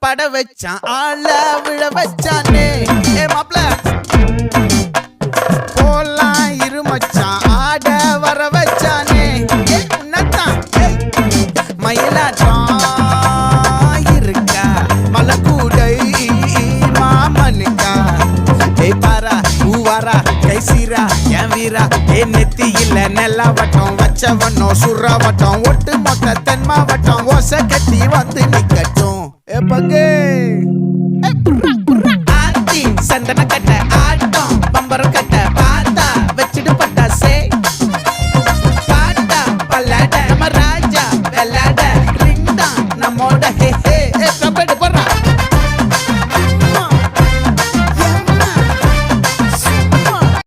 பட வச்சான் ஆள விழ வச்சானே மாப்ள போலாம் இருமச்சான் ஆட வர வச்சானே உன்னத்தான் மயிலாட்டம் இருக்கா மலக்கூடை மாமனுக்கா பாரா பூவாரா கைசீரா என் வீரா நெத்தி இல்ல நெல்லா வட்டம் வச்சவனோ சுறா வட்டம் ஒட்டு மொத்த தென் மாவட்டம் ஓசை கட்டி வந்து நிக்கட்டும் பங்கே